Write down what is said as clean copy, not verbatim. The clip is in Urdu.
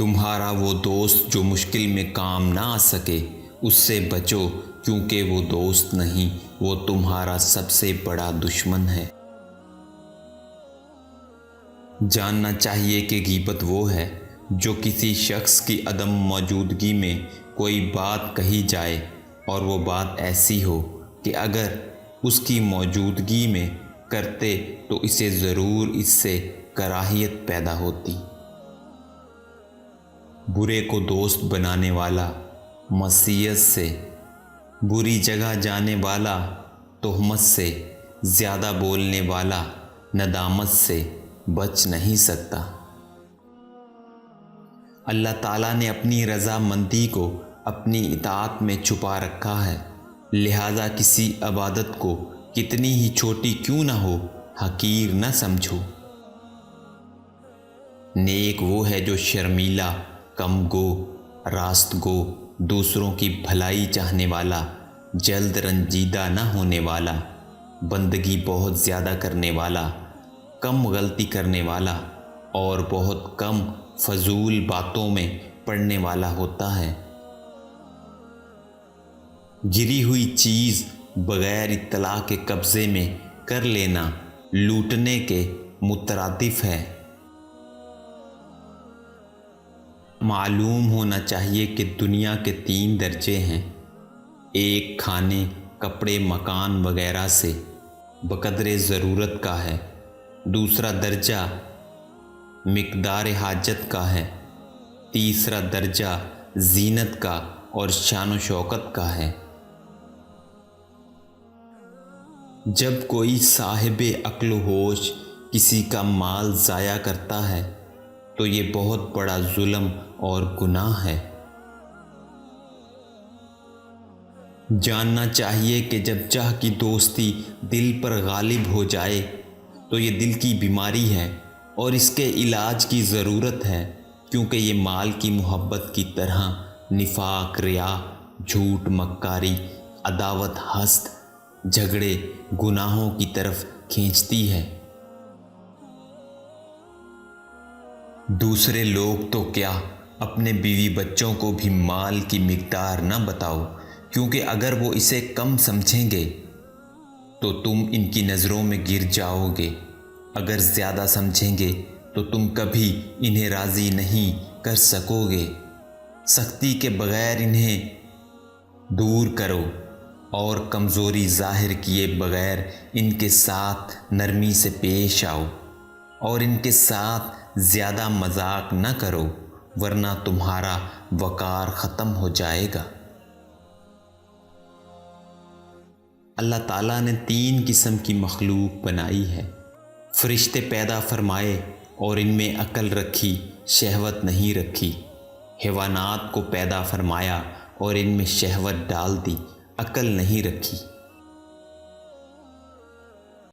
تمہارا وہ دوست جو مشکل میں کام نہ آ سکے، اس سے بچو، کیونکہ وہ دوست نہیں، وہ تمہارا سب سے بڑا دشمن ہے۔ جاننا چاہیے کہ غیبت وہ ہے جو کسی شخص کی عدم موجودگی میں کوئی بات کہی جائے اور وہ بات ایسی ہو کہ اگر اس کی موجودگی میں کرتے تو اسے ضرور اس سے کراہیت پیدا ہوتی۔ برے کو دوست بنانے والا معصیت سے، بری جگہ جانے والا تہمت سے، زیادہ بولنے والا ندامت سے بچ نہیں سکتا۔ اللہ تعالیٰ نے اپنی رضامندی کو اپنی اطاعت میں چھپا رکھا ہے، لہٰذا کسی عبادت کو کتنی ہی چھوٹی کیوں نہ ہو حقیر نہ سمجھو۔ نیک وہ ہے جو شرمیلا، کم گو، راست گو، دوسروں کی بھلائی چاہنے والا، جلد رنجیدہ نہ ہونے والا، بندگی بہت زیادہ کرنے والا، کم غلطی کرنے والا اور بہت کم فضول باتوں میں پڑنے والا ہوتا ہے۔ گری ہوئی چیز بغیر اطلاع کے قبضے میں کر لینا لوٹنے کے مترادف ہے۔ معلوم ہونا چاہیے کہ دنیا کے 3 درجے ہیں، ایک کھانے، کپڑے، مکان وغیرہ سے بقدر ضرورت کا ہے، دوسرا درجہ مقدار حاجت کا ہے، تیسرا درجہ زینت کا اور شان و شوکت کا ہے۔ جب کوئی صاحب عقل و ہوش کسی کا مال ضائع کرتا ہے تو یہ بہت بڑا ظلم اور گناہ ہے۔ جاننا چاہیے کہ جب چاہ کی دوستی دل پر غالب ہو جائے تو یہ دل کی بیماری ہے اور اس کے علاج کی ضرورت ہے، کیونکہ یہ مال کی محبت کی طرح نفاق، ریا، جھوٹ، مکاری، عداوت، حسد، جھگڑے، گناہوں کی طرف کھینچتی ہے۔ دوسرے لوگ تو کیا، اپنے بیوی بچوں کو بھی مال کی مقدار نہ بتاؤ، کیونکہ اگر وہ اسے کم سمجھیں گے تو تم ان کی نظروں میں گر جاؤ گے، اگر زیادہ سمجھیں گے تو تم کبھی انہیں راضی نہیں کر سکو گے۔ سختی کے بغیر انہیں دور کرو اور کمزوری ظاہر کیے بغیر ان کے ساتھ نرمی سے پیش آؤ، اور ان کے ساتھ زیادہ مذاق نہ کرو، ورنہ تمہارا وقار ختم ہو جائے گا۔ اللہ تعالیٰ نے 3 قسم کی مخلوق بنائی ہے، فرشتے پیدا فرمائے اور ان میں عقل رکھی، شہوت نہیں رکھی، حیوانات کو پیدا فرمایا اور ان میں شہوت ڈال دی، عقل نہیں رکھی۔